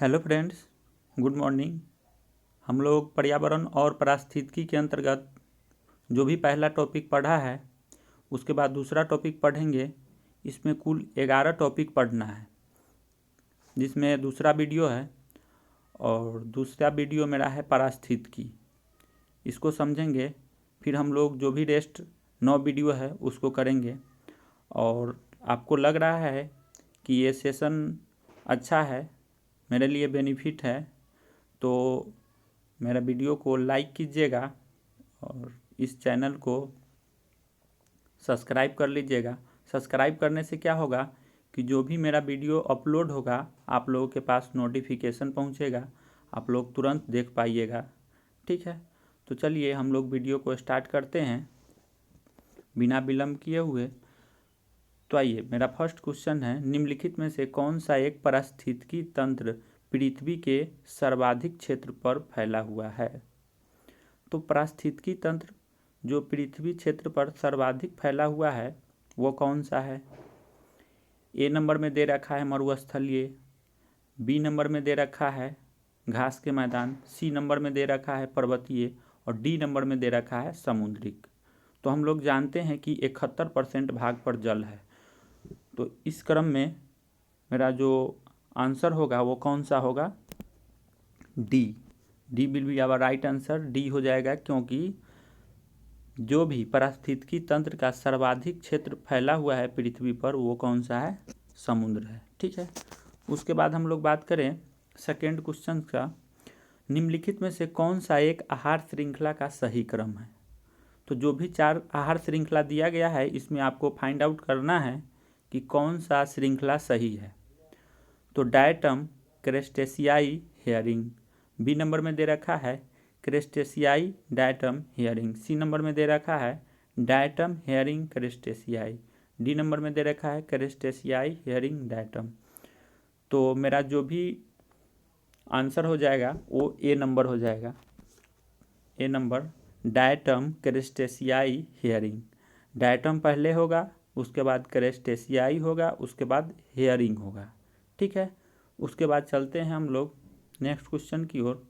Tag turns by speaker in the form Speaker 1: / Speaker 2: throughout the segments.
Speaker 1: Hello friends, good morning. हम लोग पर्यावरण और पारिस्थितिकी के अंतर्गत जो भी पहला टॉपिक पढ़ा है उसके बाद दूसरा टॉपिक पढ़ेंगे। इसमें कुल 11 टॉपिक पढ़ना है, जिसमें दूसरा वीडियो है और दूसरा वीडियो मेरा है पारिस्थितिकी। इसको समझेंगे, फिर हम लोग जो भी रेस्ट 9 वीडियो है उसको करेंगे। और आपको लग रहा है कि ये सेशन अच्छा है, मेरे लिए बेनिफिट है, तो मेरा वीडियो को लाइक कीजिएगा और इस चैनल को सब्सक्राइब कर लीजिएगा। सब्सक्राइब करने से क्या होगा कि जो भी मेरा वीडियो अपलोड होगा आप लोगों के पास नोटिफिकेशन पहुंचेगा, आप लोग तुरंत देख पाइएगा। ठीक है, तो चलिए हम लोग वीडियो को स्टार्ट करते हैं बिना विलम्ब किए हुए। तो आइए, मेरा फर्स्ट क्वेश्चन है, निम्नलिखित में से कौन सा एक पारिस्थितिकी तंत्र पृथ्वी के सर्वाधिक क्षेत्र पर फैला हुआ है? तो पारिस्थितिकी तंत्र जो पृथ्वी क्षेत्र पर सर्वाधिक फैला हुआ है वो कौन सा है? ए नंबर में दे रखा है मरुस्थलीय, बी नंबर में दे रखा है घास के मैदान, सी नंबर में दे रखा है पर्वतीय और डी नंबर में दे रखा है समुद्रिक। तो हम लोग जानते हैं कि 71% भाग पर जल है, तो इस क्रम में मेरा जो आंसर होगा वो कौन सा होगा? D. D will be our right answer. D हो जाएगा, क्योंकि जो भी पारिस्थितिकी तंत्र का सर्वाधिक क्षेत्र फैला हुआ है पृथ्वी पर वो कौन सा है? समुद्र है। ठीक है, उसके बाद हम लोग बात करें सेकेंड क्वेश्चन का, निम्नलिखित में से कौन सा एक आहार श्रृंखला का सही क्रम है? तो जो भी 4 आहार श्रृंखला दिया गया है इसमें आपको फाइंड आउट करना है कि कौन सा श्रृंखला सही है। तो डायटम क्रेस्टेशियाई हेयरिंग, बी नंबर में दे रखा है क्रेस्टेशियाई डायटम हेयरिंग, सी नंबर में दे रखा है डायटम हेयरिंग क्रेस्टेशियाई, डी नंबर में दे रखा है क्रेस्टेशियाई हेयरिंग डायटम। तो मेरा जो भी आंसर हो जाएगा वो ए नंबर हो जाएगा। ए नंबर, डायटम क्रेस्टेशियाई हेयरिंग। डायटम पहले होगा, उसके बाद क्रेस्टेशियाई होगा, उसके बाद हेयरिंग होगा। ठीक है, उसके बाद चलते हैं हम लोग नेक्स्ट क्वेश्चन की ओर।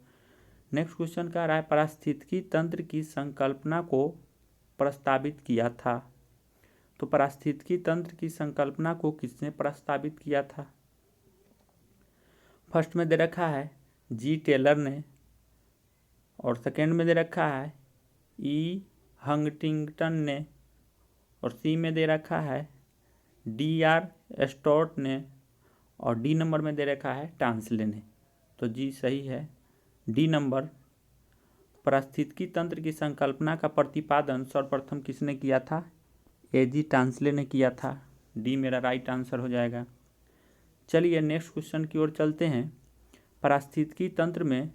Speaker 1: नेक्स्ट क्वेश्चन कह रहा है, पारिस्थितिकी तंत्र की संकल्पना को प्रस्तावित किया था। तो पारिस्थितिकी तंत्र की संकल्पना को किसने प्रस्तावित किया था? फर्स्ट में दे रखा है जी टेलर ने, और सेकेंड में दे रखा है ई हंटिंगटन ने, और सी में दे रखा है डी आर स्टोर्ट ने, और डी नंबर में दे रखा है टांसले ने। तो जी सही है, डी नंबर। पारिस्थितिकी तंत्र की संकल्पना का प्रतिपादन सर्वप्रथम किसने किया था? ए जी टांसले ने किया था। डी मेरा राइट आंसर हो जाएगा। चलिए नेक्स्ट क्वेश्चन की ओर चलते हैं। पारिस्थितिकी तंत्र में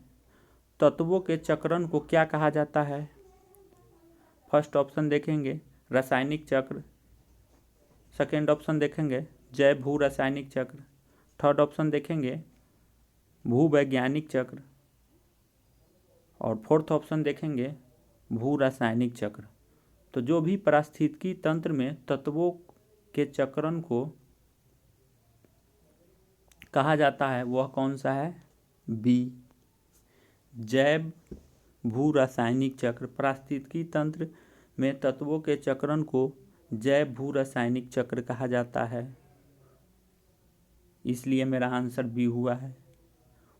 Speaker 1: तत्वों के चक्रण को क्या कहा जाता है? फर्स्ट ऑप्शन देखेंगे रासायनिक चक्र, सेकेंड ऑप्शन देखेंगे जैव भू रासायनिक चक्र, थर्ड ऑप्शन देखेंगे भूवैज्ञानिक चक्र, और फोर्थ ऑप्शन देखेंगे भू रासायनिक चक्र। तो जो भी पारिस्थितिकी तंत्र में तत्वों के चक्रण को कहा जाता है वह कौन सा है? बी, जैव भू रासायनिक चक्र। पारिस्थितिकी तंत्र में तत्वों के चक्रण को जैव भू रासायनिक चक्र कहा जाता है, इसलिए मेरा आंसर बी हुआ है।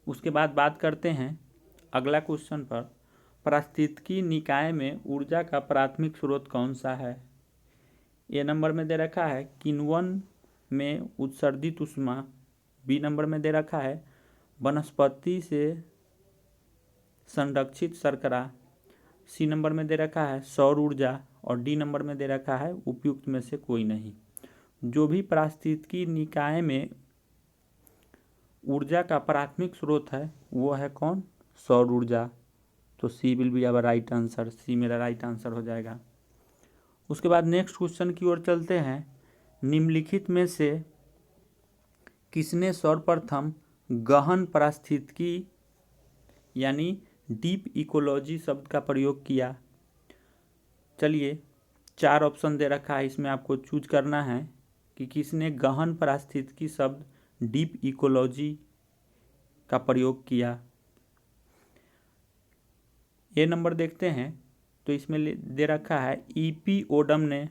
Speaker 1: उसके बाद बात करते हैं अगला क्वेश्चन पर, पारिस्थितिकी निकाय में ऊर्जा का प्राथमिक स्रोत कौन सा है? ए नंबर में दे रखा है किण्वन में उत्सर्जित ऊष्मा, बी नंबर में दे रखा है वनस्पति से संरक्षित शर्करा, सी नंबर में दे रखा है सौर ऊर्जा, और डी नंबर में दे रखा है उपयुक्त में से कोई नहीं। जो भी पारिस्थितिकी निकाय में ऊर्जा का प्राथमिक स्रोत है वो है कौन? सौर ऊर्जा। तो C will be our right answer. C मेरा राइट आंसर हो जाएगा। उसके बाद नेक्स्ट क्वेश्चन की ओर चलते हैं, निम्नलिखित में से किसने सर्वप्रथम गहन पारिस्थितिकी यानी डीप इकोलॉजी शब्द का प्रयोग किया? चलिए 4 ऑप्शन दे रखा है, इसमें आपको चूज करना है कि किसने गहन पारिस्थितिकी शब्द डीप इकोलॉजी का प्रयोग किया। ए नंबर देखते हैं तो इसमें दे रखा है ईपी ओडम ने,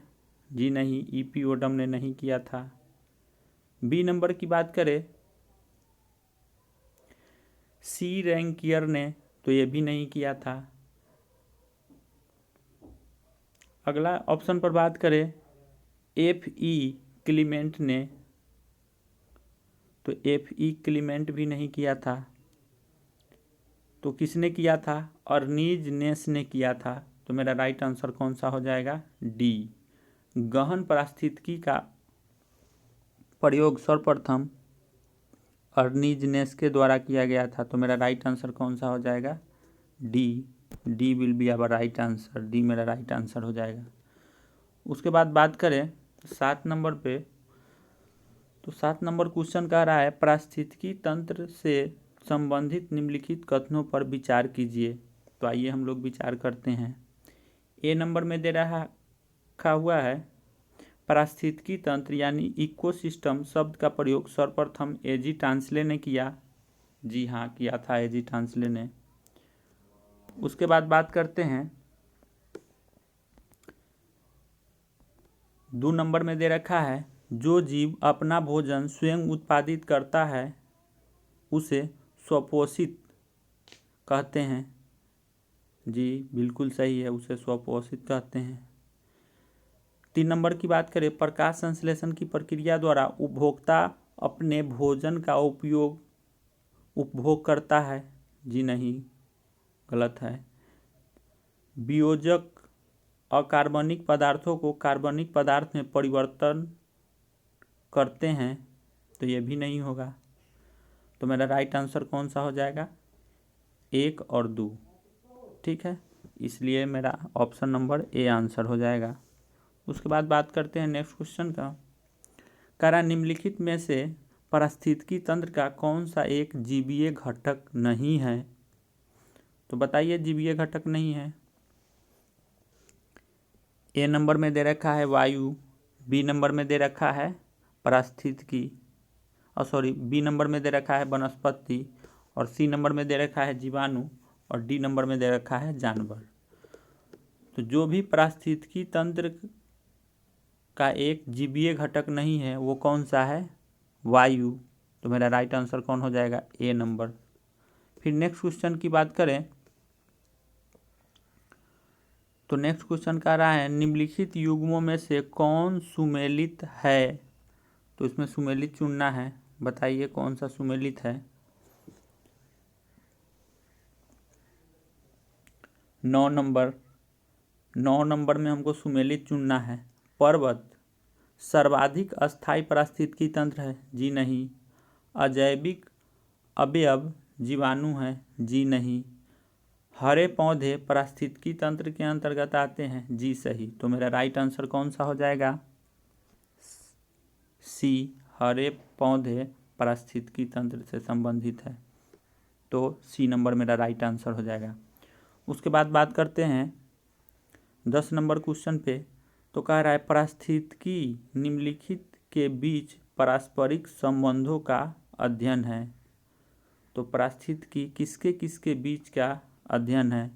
Speaker 1: जी नहीं, ईपी ओडम ने नहीं किया था। बी नंबर की बात करें सी रैंकियर ने, तो ये भी नहीं किया था। अगला ऑप्शन पर बात करें एफ ई क्लीमेंट ने, तो एफ ई क्लीमेंट भी नहीं किया था। तो किसने किया था? अर्नीज नेस ने किया था। तो मेरा राइट आंसर कौन सा हो जाएगा? डी। गहन पारिस्थितिकी का प्रयोग सर्वप्रथम अर्नीज नेस के द्वारा किया गया था। तो मेरा राइट आंसर कौन सा हो जाएगा? D. D will be our right answer. D मेरा राइट आंसर हो जाएगा। उसके बाद बात करें 7 नंबर पे, तो 7 नंबर क्वेश्चन कह रहा है पारिस्थितिकी तंत्र से संबंधित निम्नलिखित कथनों पर विचार कीजिए। तो आइए हम लोग विचार करते हैं। ए नंबर में दे रखा हुआ है पारिस्थितिकी तंत्र यानी इकोसिस्टम शब्द का प्रयोग सर्वप्रथम एजी टांसले ने किया। जी हाँ, किया था एजी टांसले ने। उसके बाद बात करते हैं 2 नंबर में दे रखा है जो जीव अपना भोजन स्वयं उत्पादित करता है उसे स्वपोषित कहते हैं। जी बिल्कुल सही है, उसे स्वपोषित कहते हैं। 3 नंबर की बात करें प्रकाश संश्लेषण की प्रक्रिया द्वारा उपभोक्ता अपने भोजन का उपभोग करता है। जी नहीं, गलत है। वियोजक अकार्बनिक पदार्थों को कार्बनिक पदार्थ में परिवर्तन करते हैं। तो ये भी नहीं होगा। तो मेरा राइट आंसर कौन सा हो जाएगा? 1 और 2। ठीक है, इसलिए मेरा ऑप्शन नंबर ए आंसर हो जाएगा। उसके बाद बात करते हैं नेक्स्ट क्वेश्चन का। करा निम्नलिखित में से पारिस्थितिकी तंत्र का कौन सा एक जीवीय घटक नहीं है? तो बताइए जीवीय घटक नहीं है। ए नंबर में दे रखा है वायु, बी नंबर में दे रखा है पारिस्थितिकी, बी नंबर में दे रखा है वनस्पति, और सी नंबर में दे रखा है जीवाणु, और डी नंबर में दे रखा है जानवर। तो जो भी पारिस्थितिकी तंत्र का एक जीवीय घटक नहीं है वो कौन सा है? वायु। तो मेरा राइट आंसर कौन हो जाएगा? ए नंबर। फिर नेक्स्ट क्वेश्चन की बात करें तो नेक्स्ट क्वेश्चन कह रहा है निम्नलिखित युग्मों में से कौन सुमेलित है? तो इसमें सुमेलित चुनना है। बताइए कौन सा सुमेलित है। 9 नंबर में हमको सुमेलित चुनना है। पर्वत सर्वाधिक अस्थायी पारिस्थितिकी तंत्र है। जी नहीं। अजैविक अवयव जीवाणु है। जी नहीं। हरे पौधे पारिस्थितिकी तंत्र के अंतर्गत आते हैं। जी सही। तो मेरा राइट आंसर कौन सा हो जाएगा? सी, हरे पौधे पारिस्थितिकी तंत्र से संबंधित है। तो सी नंबर मेरा राइट आंसर हो जाएगा। उसके बाद बात करते हैं 10 नंबर क्वेश्चन पे, तो कह रहा है पारिस्थितिकी निम्नलिखित के बीच पारस्परिक संबंधों का अध्ययन है। तो पारिस्थितिकी किसके किसके बीच का अध्ययन है?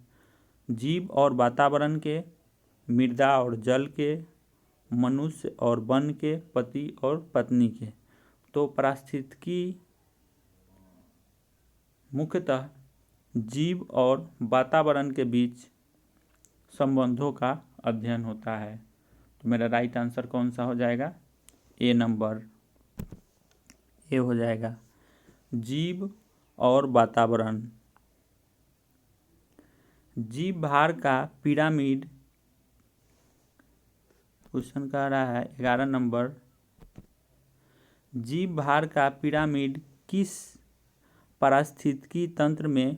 Speaker 1: जीव और वातावरण के, मृदा और जल के, मनुष्य और वन के, पति और पत्नी के। तो पारिस्थितिकी मुख्यतः जीव और वातावरण के बीच संबंधों का अध्ययन होता है। तो मेरा राइट आंसर कौन सा हो जाएगा? ए नंबर। ए हो जाएगा। जीव और वातावरण। जीव भार का पिरामिड, क्वेश्चन कह रहा है 11 नंबर, जीव भार का पिरामिड किस पारिस्थितिकी तंत्र में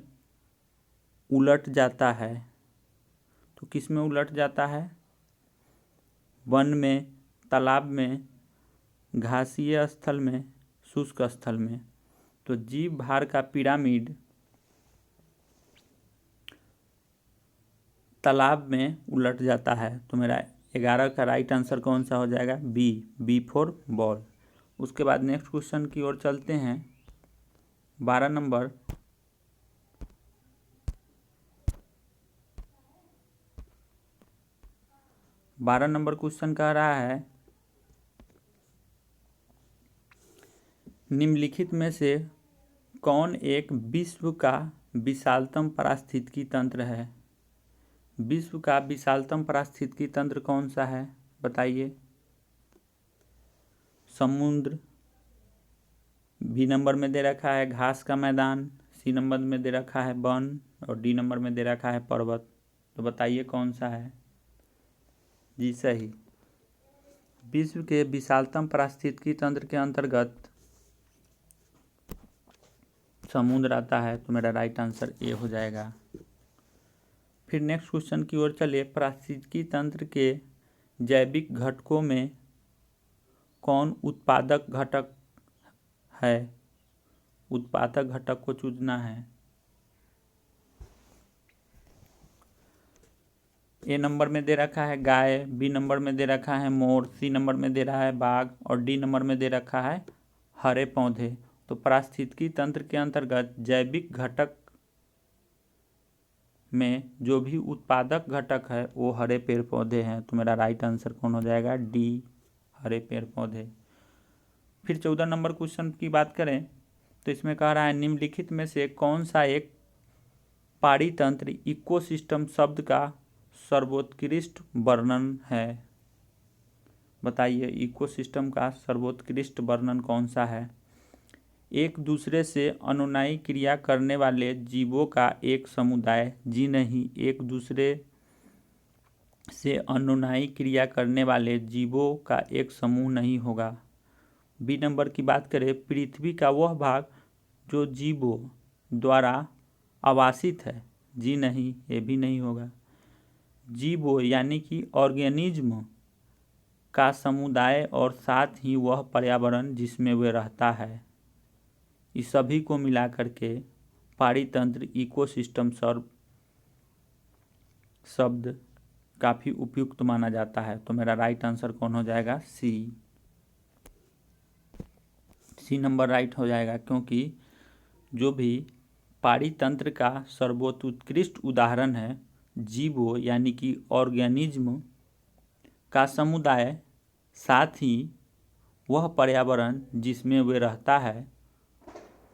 Speaker 1: उलट जाता है? तो किस में उलट जाता है? वन में, तालाब में, घासीय स्थल में, शुष्क स्थल में। तो जीव भार का पिरामिड तालाब में उलट जाता है। तो मेरा 11 का राइट आंसर कौन सा हो जाएगा? B, B for ball. उसके बाद नेक्स्ट क्वेश्चन की ओर चलते हैं। 12 नंबर क्वेश्चन कह रहा है निम्नलिखित में से कौन एक विश्व का विशालतम पारिस्थितिकी तंत्र है। विश्व का विशालतम पारिस्थितिकी तंत्र कौन सा है बताइए। समुद्र, बी नंबर में दे रखा है घास का मैदान, सी नंबर में दे रखा है वन और डी नंबर में दे रखा है पर्वत। तो बताइए कौन सा है। जी सही, विश्व के विशालतम पारिस्थितिकी तंत्र के अंतर्गत समुद्र आता है। तो मेरा राइट आंसर ए हो जाएगा। फिर नेक्स्ट क्वेश्चन की ओर चलिए। पारिस्थितिकी तंत्र के जैविक घटकों में कौन उत्पादक घटक है। उत्पादक घटक को चुनना है। ए नंबर में दे रखा है गाय, बी नंबर में दे रखा है मोर, सी नंबर में दे रहा है बाघ और डी नंबर में दे रखा है हरे पौधे। तो पारिस्थितिकी तंत्र के अंतर्गत जैविक घटक में जो भी उत्पादक घटक है वो हरे पेड़ पौधे हैं। तो मेरा राइट आंसर कौन हो जाएगा, डी, हरे पेड़ पौधे। फिर 14 नंबर क्वेश्चन की बात करें तो इसमें कह रहा है निम्नलिखित में से कौन सा एक पारितंत्र इकोसिस्टम शब्द का सर्वोत्कृष्ट वर्णन है। बताइए इकोसिस्टम का सर्वोत्कृष्ट वर्णन कौन सा है। एक दूसरे से अनुनायी क्रिया करने वाले जीवों का एक समुदाय। जी नहीं, एक दूसरे से अनुनायी क्रिया करने वाले जीवों का एक समूह नहीं होगा। बी नंबर की बात करें पृथ्वी का वह भाग जो जीवों द्वारा आवासित है। जी नहीं, ये भी नहीं होगा। जीवों यानी कि ऑर्गेनिज्म का समुदाय और साथ ही वह पर्यावरण जिसमें वे रहता है, इस सभी को मिला करके पारितंत्र इकोसिस्टम शब्द काफ़ी उपयुक्त माना जाता है। तो मेरा राइट आंसर कौन हो जाएगा, सी नंबर राइट हो जाएगा। क्योंकि जो भी पारितंत्र का सर्वोत्कृष्ट उदाहरण है जीवों यानी कि ऑर्गेनिज्म का समुदाय, साथ ही वह पर्यावरण जिसमें वे रहता है,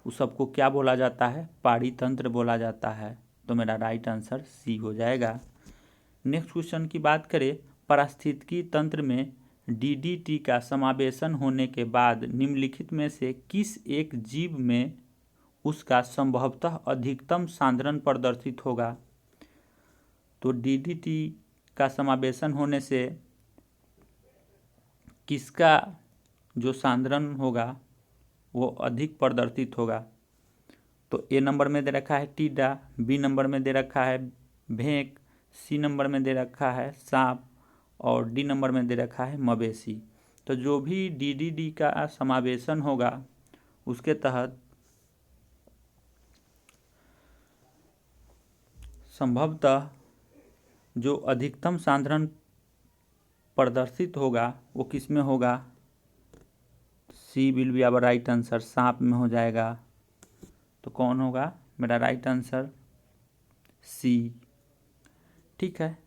Speaker 1: उस सबको क्या बोला जाता है, पारितंत्र बोला जाता है। तो मेरा राइट आंसर सी हो जाएगा। नेक्स्ट क्वेश्चन की बात करें पारिस्थितिकी तंत्र में डीडीटी का समावेशन होने के बाद निम्नलिखित में से किस एक जीव में उसका संभवतः अधिकतम सांद्रण प्रदर्शित होगा। तो डीडीटी का समावेशन होने से किसका जो सांद्रण होगा वो अधिक प्रदर्शित होगा। तो ए नंबर में दे रखा है टीडा, बी नंबर में दे रखा है भेंक, सी नंबर में दे रखा है सांप और डी नंबर में दे रखा है मवेशी। तो जो भी डीडीटी का समावेशन होगा उसके तहत संभवतः जो अधिकतम सांद्रण प्रदर्शित होगा वो किस में होगा, C will be our right answer, सांप में हो जाएगा। तो कौन होगा मेरा राइट आंसर, सी। ठीक है।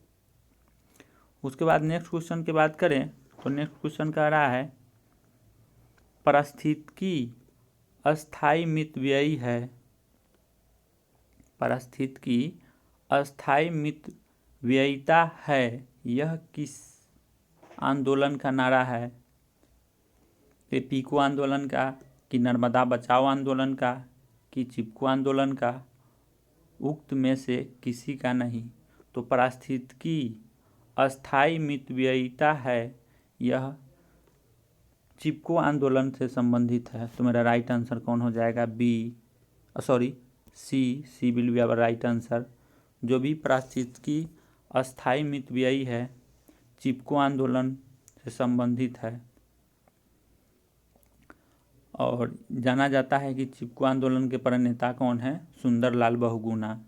Speaker 1: उसके बाद नेक्स्ट क्वेश्चन की बात करें तो नेक्स्ट क्वेश्चन कह रहा है पारिस्थितिकी अस्थायी मितव्ययी है। पारिस्थितिकी अस्थायी मितव्ययिता है, यह किस आंदोलन का नारा है। पीको आंदोलन का, कि नर्मदा बचाओ आंदोलन का, कि चिपको आंदोलन का, उक्त में से किसी का नहीं। तो पारिस्थितिकी अस्थायी मितव्ययिता है, यह चिपको आंदोलन से संबंधित है। तो मेरा राइट आंसर कौन हो जाएगा, B, sorry C will be our right answer. जो भी पारिस्थितिकी अस्थायी मितव्ययी है, चिपको आंदोलन से संबंधित है और जाना जाता है कि चिपको आंदोलन के प्रणेता कौन है, सुंदरलाल बहुगुणा।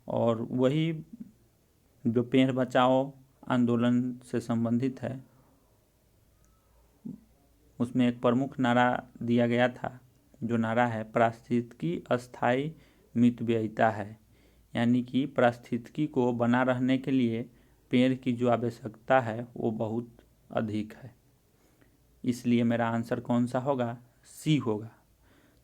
Speaker 1: और वही जो पेड़ बचाओ आंदोलन से संबंधित है उसमें एक प्रमुख नारा दिया गया था जो नारा है, पारिस्थितिकी अस्थायी मितव्ययिता है, यानी कि पारिस्थितिकी को बना रहने के लिए पेड़ की जो आवश्यकता है वो बहुत अधिक है। इसलिए मेरा आंसर कौन सा होगा? सी होगा।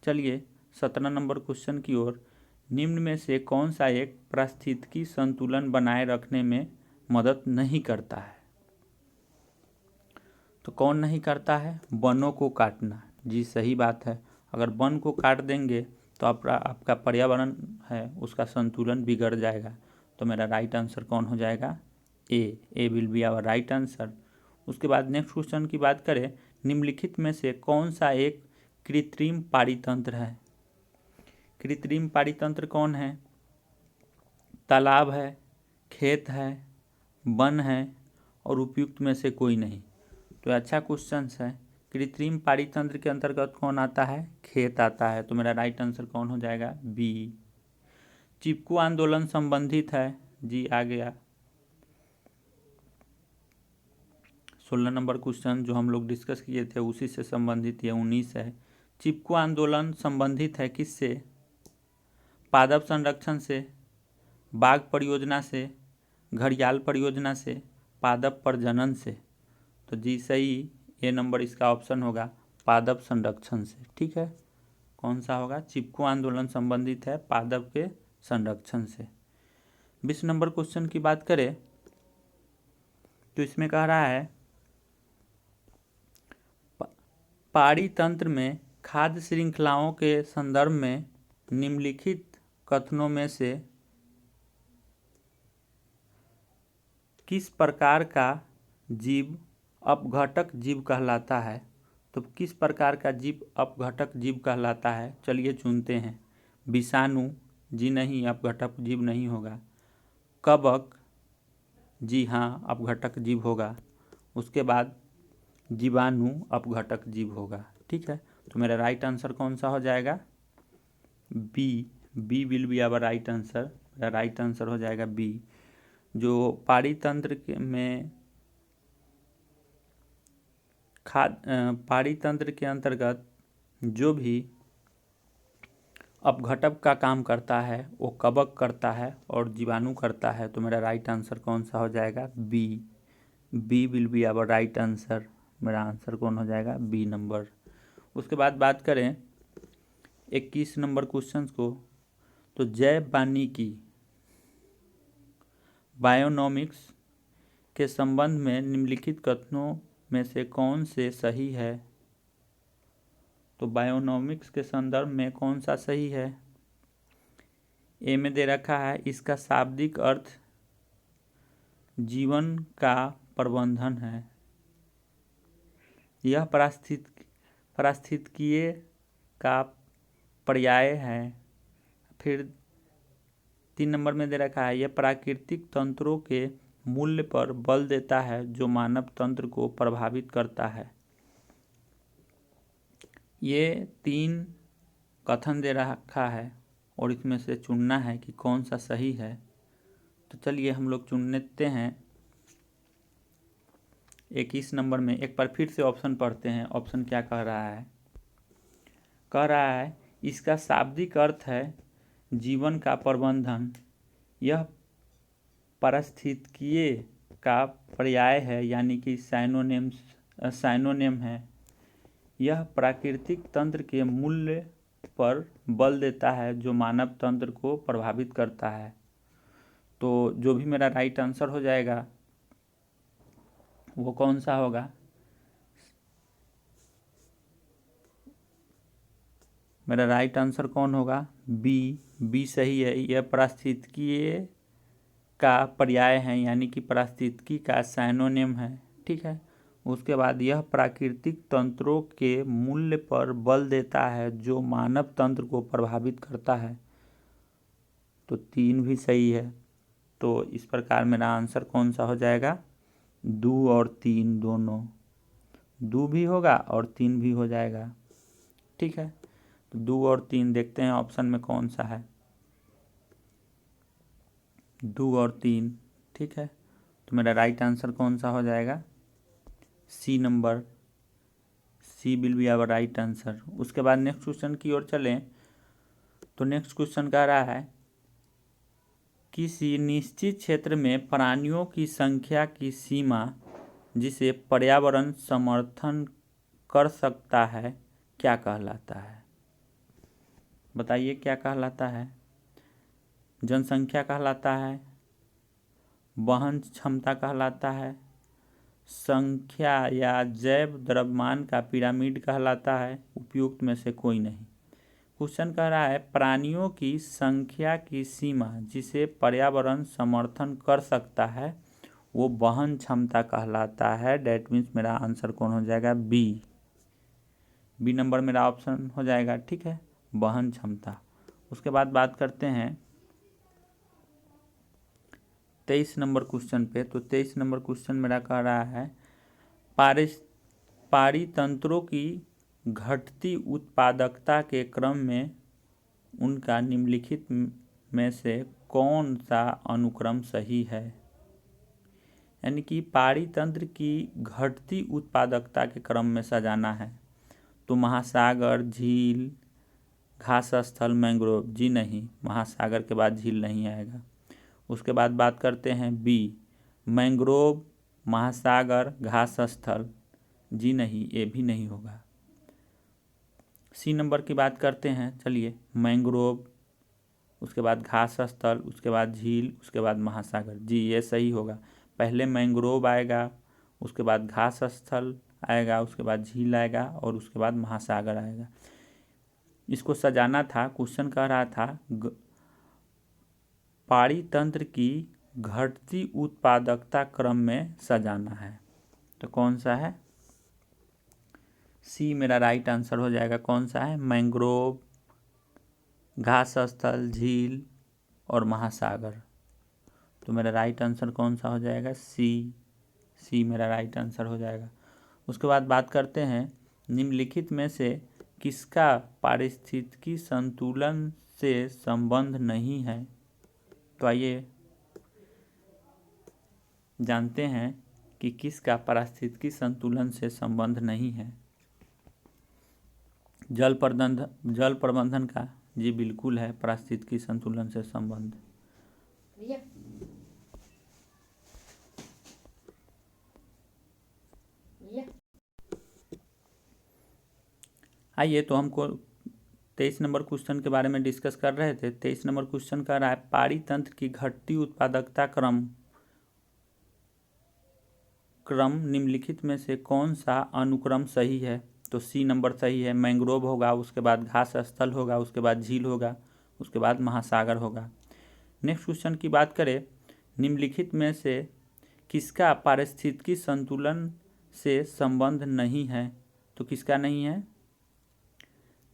Speaker 1: चलिए 17 नंबर क्वेश्चन की ओर। निम्न में से कौन सा एक पारिस्थितिकी संतुलन बनाए रखने में मदद नहीं करता है? तो कौन नहीं करता है? वनों को काटना। जी सही बात है। अगर वन को काट देंगे तो आपका पर्यावरण है उसका संतुलन बिगड़ जाएगा। तो मेरा राइट आंसर कौन हो जाएगा? A will be our right answer. उसके बाद नेक्स्ट क्वेश्चन की बात करें, निम्नलिखित में से कौन सा एक कृत्रिम पारितंत्र है? कृत्रिम पारितंत्र कौन है? तालाब है, खेत है, वन है और उपयुक्त में से कोई नहीं। तो अच्छा क्वेश्चन है। कृत्रिम पारितंत्र के अंतर्गत कौन आता है? खेत आता है। तो मेरा राइट आंसर कौन हो जाएगा? बी। चिपकू आंदोलन संबंधित है। जी आ गया। 16 नंबर क्वेश्चन जो हम लोग डिस्कस किए थे उसी से संबंधित ये 19 है। चिपकू आंदोलन संबंधित है किससे? पादप संरक्षण से, बाघ परियोजना से, घड़ियाल परियोजना से, पादप प्रजनन से। तो जी सही, ए नंबर इसका ऑप्शन होगा, पादप संरक्षण से। ठीक है, कौन सा होगा? चिपकू आंदोलन संबंधित है पादप के संरक्षण से। 20 नंबर क्वेश्चन की बात करें तो इसमें कह रहा है पारितंत्र में खाद्य श्रृंखलाओं के संदर्भ में निम्नलिखित कथनों में से किस प्रकार का जीव अपघटक जीव कहलाता है? तो किस प्रकार का जीव अपघटक जीव कहलाता है? चलिए चुनते हैं। विषाणु, जी नहीं, अपघटक जीव नहीं होगा। कवक, जी हाँ, अपघटक जीव होगा। उसके बाद जीवाणु अपघटक जीव होगा। ठीक है, तो मेरा राइट आंसर कौन सा हो जाएगा? B will be our right answer. मेरा राइट आंसर हो जाएगा बी। जो पारितंत्र में पारितंत्र के अंतर्गत जो भी अपघटक का काम करता है वो कवक करता है और जीवाणु करता है। तो मेरा राइट आंसर कौन सा हो जाएगा? B will be our right answer. मेरा आंसर कौन हो जाएगा? B number. उसके बाद बात करें 21 नंबर क्वेश्चन को, तो जैव वानिकी बायोनॉमिक्स के संबंध में निम्नलिखित कथनों में से कौन से सही है? तो बायोनॉमिक्स के संदर्भ में कौन सा सही है? ए में दे रखा है इसका शाब्दिक अर्थ जीवन का प्रबंधन है। यह पारिस्थितिकीय का पर्याय है। फिर 3 नंबर में दे रखा है यह प्राकृतिक तंत्रों के मूल्य पर बल देता है जो मानव तंत्र को प्रभावित करता है। ये 3 कथन दे रखा है और इसमें से चुनना है कि कौन सा सही है। तो चलिए हम लोग चुन लेते हैं। 21 नंबर में एक बार फिर से ऑप्शन पढ़ते हैं। ऑप्शन क्या कह रहा है? कह रहा है इसका शाब्दिक अर्थ है जीवन का प्रबंधन। यह पारिस्थितिकीय का पर्याय है, यानी कि साइनोनिम है। यह प्राकृतिक तंत्र के मूल्य पर बल देता है जो मानव तंत्र को प्रभावित करता है। तो जो भी मेरा राइट आंसर हो जाएगा वो कौन सा होगा? मेरा राइट आंसर कौन होगा? बी सही है। यह पारिस्थितिकीय का पर्याय है, यानी कि पारिस्थितिकी का साइनोनिम है। ठीक है, उसके बाद यह प्राकृतिक तंत्रों के मूल्य पर बल देता है जो मानव तंत्र को प्रभावित करता है। तो 3 भी सही है। तो इस प्रकार मेरा आंसर कौन सा हो जाएगा? 2 और 3 दोनों। 2 भी होगा और 3 भी हो जाएगा। ठीक है, तो 2 और 3 देखते हैं ऑप्शन में कौन सा है। 2 और 3। ठीक है, तो मेरा राइट आंसर कौन सा हो जाएगा? C C will be our right answer. उसके बाद नेक्स्ट क्वेश्चन की ओर चलें तो नेक्स्ट क्वेश्चन कह रहा है किसी निश्चित क्षेत्र में प्राणियों की संख्या की सीमा जिसे पर्यावरण समर्थन कर सकता है क्या कहलाता है? बताइए क्या कहलाता है? जनसंख्या कहलाता है, वहन क्षमता कहलाता है, संख्या या जैव द्रव्यमान का पिरामिड कहलाता है, उपयुक्त में से कोई नहीं। क्वेश्चन कह रहा है प्राणियों की संख्या की सीमा जिसे पर्यावरण समर्थन कर सकता है वो वहन क्षमता कहलाता है। डेट मीन्स मेरा आंसर कौन हो जाएगा? बी नंबर मेरा ऑप्शन हो जाएगा। ठीक है, वहन क्षमता। उसके बाद बात करते हैं 23 नंबर क्वेश्चन पे। तो 23 नंबर क्वेश्चन मेरा कह रहा है पारितंत्रों की घटती उत्पादकता के क्रम में उनका निम्नलिखित में से कौन सा अनुक्रम सही है? यानी कि पारितंत्र की घटती उत्पादकता के क्रम में सजाना है तो महासागर, झील, घास स्थल, मैंग्रोव। जी नहीं, महासागर के बाद झील नहीं आएगा। उसके बाद बात करते हैं बी मैंग्रोव, महासागर, घास स्थल। जी नहीं, ये भी नहीं होगा। सी नंबर की बात करते हैं। चलिए, मैंग्रोव, उसके बाद घास स्थल, उसके बाद झील, उसके बाद महासागर। जी ये सही होगा। पहले मैंग्रोव आएगा, उसके बाद घास स्थल आएगा, उसके बाद झील आएगा और उसके बाद महासागर आएगा। इसको सजाना था। क्वेश्चन कह रहा था पारितंत्र की घटती उत्पादकता क्रम में सजाना है तो कौन सा है? सी मेरा राइट आंसर हो जाएगा। कौन सा है? मैंग्रोव, घास स्थल, झील और महासागर। तो मेरा राइट आंसर कौन सा हो जाएगा? सी मेरा राइट आंसर हो जाएगा। उसके बाद बात करते हैं निम्नलिखित में से किसका पारिस्थितिकी संतुलन से संबंध नहीं है। तो आइए जानते हैं कि किसका पारिस्थितिकी संतुलन से संबंध नहीं है। जल प्रबंधन का जी बिल्कुल है पारिस्थितिकी संतुलन से संबंध। आइए तो हमको 23 नंबर क्वेश्चन के बारे में डिस्कस कर रहे थे। 23 नंबर क्वेश्चन कह रहा है पारितंत्र की घटती उत्पादकता क्रम निम्नलिखित में से कौन सा अनुक्रम सही है? तो सी नंबर सही है। मैंग्रोव होगा, उसके बाद घास स्थल होगा, उसके बाद झील होगा, उसके बाद महासागर होगा। नेक्स्ट क्वेश्चन की बात करें निम्नलिखित में से किसका पारिस्थितिकी संतुलन से संबंध नहीं है? तो किसका नहीं है?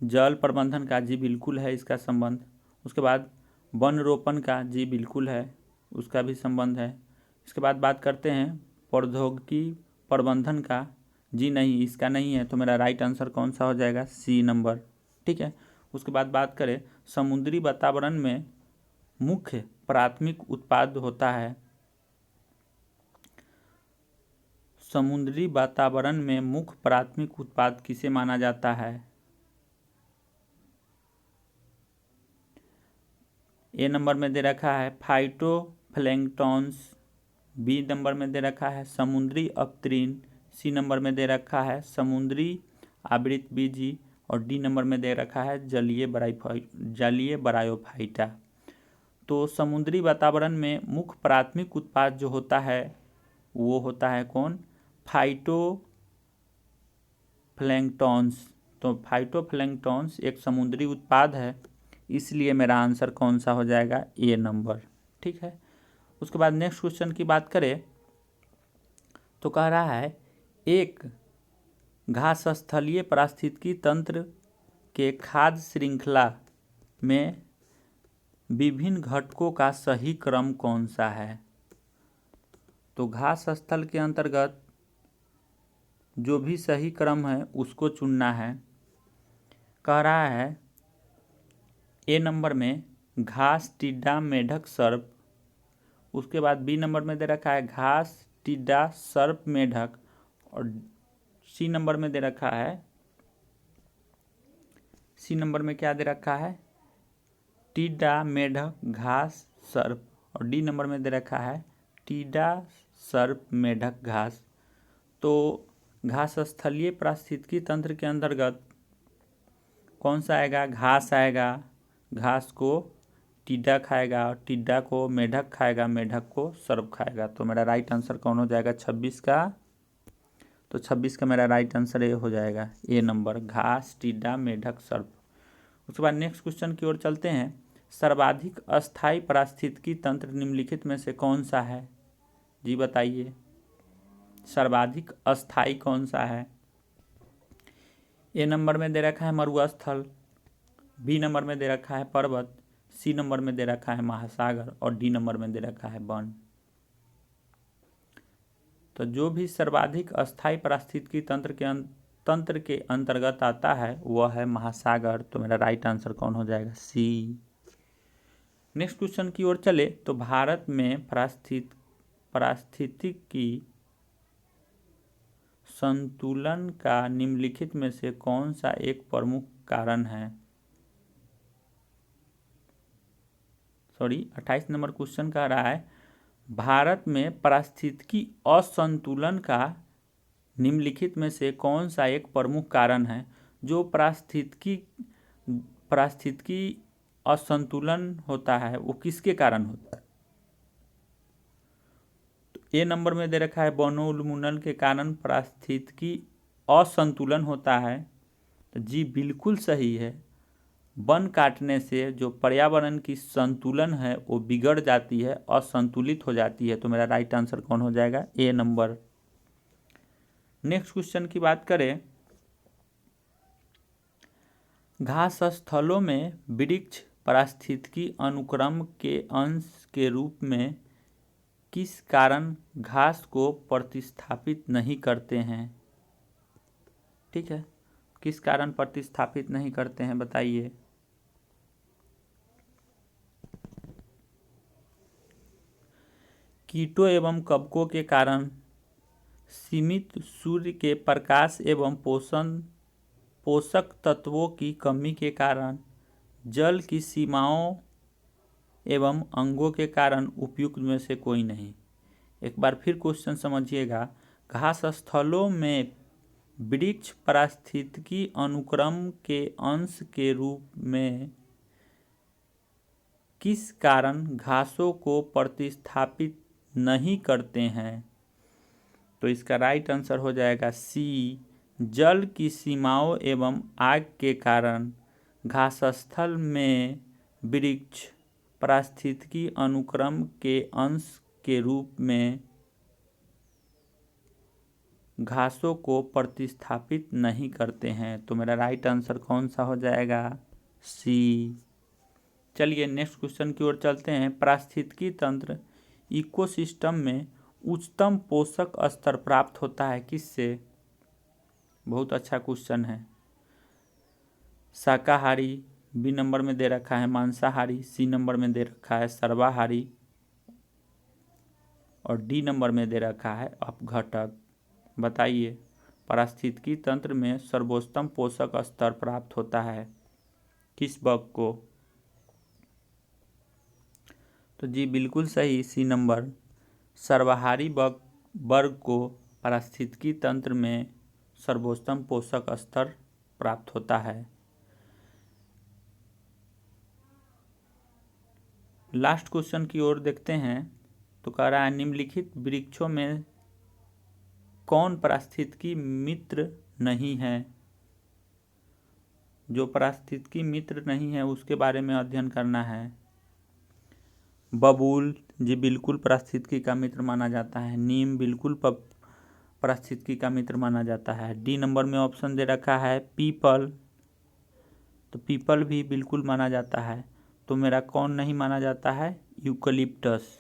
Speaker 1: जल प्रबंधन का जी बिल्कुल है इसका संबंध। उसके बाद वन रोपण का जी बिल्कुल है, उसका भी संबंध है। इसके बाद बात करते हैं प्रौद्योगिकी प्रबंधन का। जी नहीं, इसका नहीं है। तो मेरा राइट आंसर कौन सा हो जाएगा? C number. ठीक है। उसके बाद बात करें समुद्री वातावरण में मुख्य प्राथमिक उत्पाद होता है। समुद्री वातावरण में मुख्य प्राथमिक उत्पाद किसे माना जाता है? ए नंबर में दे रखा है फाइटोप्लैंक्टन्स, बी नंबर में दे रखा है समुद्री अपतृण, सी नंबर में दे रखा है समुद्री आवृतबीजी और डी नंबर में दे रखा है जलीय ब्रायोफाइटा। तो समुद्री वातावरण में मुख्य प्राथमिक उत्पाद जो होता है वो होता है कौन? फाइटोप्लैंक्टन्स। तो फाइटोप्लैंक्टन्स एक समुद्री उत्पाद है, इसलिए मेरा आंसर कौन सा हो जाएगा? ए नंबर। ठीक है। उसके बाद नेक्स्ट क्वेश्चन की बात करें तो कह रहा है एक घास स्थलीय पारिस्थितिकी तंत्र के खाद्य श्रृंखला में विभिन्न घटकों का सही क्रम कौन सा है? तो घास स्थल के अंतर्गत जो भी सही क्रम है उसको चुनना है। कह रहा है ए नंबर में घास, टिड्डा, मेढक, सर्प। उसके बाद बी नंबर में दे रखा है घास, टिड्डा, सर्प, मेढक और सी नंबर में दे रखा है सी नंबर में क्या दे रखा है, टिड्डा, मेढक, घास, सर्प। और डी नंबर में दे रखा है टिड्डा, सर्प, मेढक, घास। तो घास स्थलीय पारिस्थितिकी तंत्र के अंतर्गत कौन सा आएगा, घास आएगा। घास को टिड्डा खाएगा और टिड्डा को मेढक खाएगा, मेढक को सर्प खाएगा। तो मेरा राइट आंसर कौन हो जाएगा 26 का, तो 26 का मेरा राइट आंसर ये हो जाएगा, ए नंबर, घास, टिड्डा, मेढक, सर्प। उसके बाद नेक्स्ट क्वेश्चन की ओर चलते हैं। सर्वाधिक अस्थायी पारिस्थितिकी तंत्र निम्नलिखित में से कौन सा है, जी बताइए। सर्वाधिक अस्थायी कौन सा है। ए नंबर में दे रखा है मरुस्थल, बी नंबर में दे रखा है पर्वत, सी नंबर में दे रखा है महासागर और डी नंबर में दे रखा है वन। तो जो भी सर्वाधिक अस्थायी पारिस्थितिकी तंत्र के अंतर्गत आता है वह है महासागर। तो मेरा राइट आंसर कौन हो जाएगा, सी। नेक्स्ट क्वेश्चन की ओर चले तो भारत में पारिस्थितिकी संतुलन का निम्नलिखित में से कौन सा एक प्रमुख कारण है। 28 नंबर क्वेश्चन कह रहा है भारत में पारिस्थितिकी असंतुलन का निम्नलिखित में से कौन सा एक प्रमुख कारण है। जो पारिस्थितिकी असंतुलन होता है वो किसके कारण होता है। तो ए नंबर में दे रखा है वनोन्मूलन के कारण पारिस्थितिकी असंतुलन होता है। तो जी बिल्कुल सही है, वन काटने से जो पर्यावरण की संतुलन है वो बिगड़ जाती है, असंतुलित हो जाती है। तो मेरा राइट आंसर कौन हो जाएगा, ए नंबर। नेक्स्ट क्वेश्चन की बात करें, घास स्थलों में वृक्ष पारिस्थितिकी अनुक्रम के अंश के रूप में किस कारण घास को प्रतिस्थापित नहीं करते हैं। ठीक है, किस कारण प्रतिस्थापित नहीं करते हैं बताइए। कीटों एवं कवकों के कारण, सीमित सूर्य के प्रकाश एवं पोषक तत्वों की कमी के कारण, जल की सीमाओं एवं अंगों के कारण उपयुक्त में से कोई नहीं। एक बार फिर क्वेश्चन समझिएगा, घास स्थलों में वृक्ष पारिस्थितिकी अनुक्रम के अंश के रूप में किस कारण घासों को प्रतिस्थापित नहीं करते हैं। तो इसका राइट आंसर हो जाएगा सी, जल की सीमाओं एवं आग के कारण घास स्थल में वृक्ष पारिस्थितिकी अनुक्रम के अंश के रूप में घासों को प्रतिस्थापित नहीं करते हैं। तो मेरा राइट आंसर कौन सा हो जाएगा, सी। चलिए नेक्स्ट क्वेश्चन की ओर चलते हैं। पारिस्थितिकी तंत्र इकोसिस्टम में उच्चतम पोषक स्तर प्राप्त होता है किससे। बहुत अच्छा क्वेश्चन है। शाकाहारी, बी नंबर में दे रखा है मांसाहारी, सी नंबर में दे रखा है सर्वाहारी और डी नंबर में दे रखा है अपघटक। बताइए, पारिस्थितिकी तंत्र में सर्वोत्तम पोषक स्तर प्राप्त होता है किस वर्ग को। तो जी बिल्कुल सही, सी नंबर, सर्वाहारी वर्ग को पारिस्थितिकी तंत्र में सर्वोत्तम पोषक स्तर प्राप्त होता है। लास्ट क्वेश्चन की ओर देखते हैं। तो कह रहा है निम्नलिखित वृक्षों में कौन पारिस्थितिकी मित्र नहीं है। जो पारिस्थितिकी मित्र नहीं है उसके बारे में अध्ययन करना है। बबूल जी बिल्कुल पारिस्थितिकी का मित्र माना जाता है। नीम बिल्कुल पारिस्थितिकी का मित्र माना जाता है। डी नंबर में ऑप्शन दे रखा है पीपल, तो पीपल भी बिल्कुल माना जाता है। तो मेरा कौन नहीं माना जाता है, यूकलिप्टस।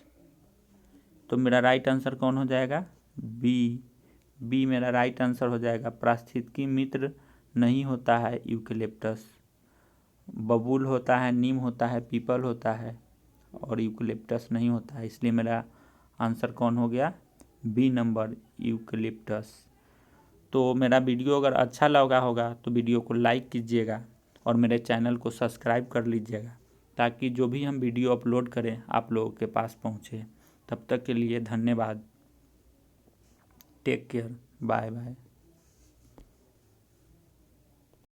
Speaker 1: तो मेरा राइट आंसर कौन हो जाएगा, बी मेरा राइट आंसर हो जाएगा। पारिस्थितिकी मित्र नहीं होता है यूकलिप्टस। बबूल होता है, नीम होता है, पीपल होता है और यूकलिप्टस नहीं होता है, इसलिए मेरा आंसर कौन हो गया, बी नंबर, यूकलिप्टस। तो मेरा वीडियो अगर अच्छा लगा होगा तो वीडियो को लाइक कीजिएगा और मेरे चैनल को सब्सक्राइब कर लीजिएगा, ताकि जो भी हम वीडियो अपलोड करें आप लोगों के पास पहुँचे। तब तक के लिए धन्यवाद। Take care, bye bye.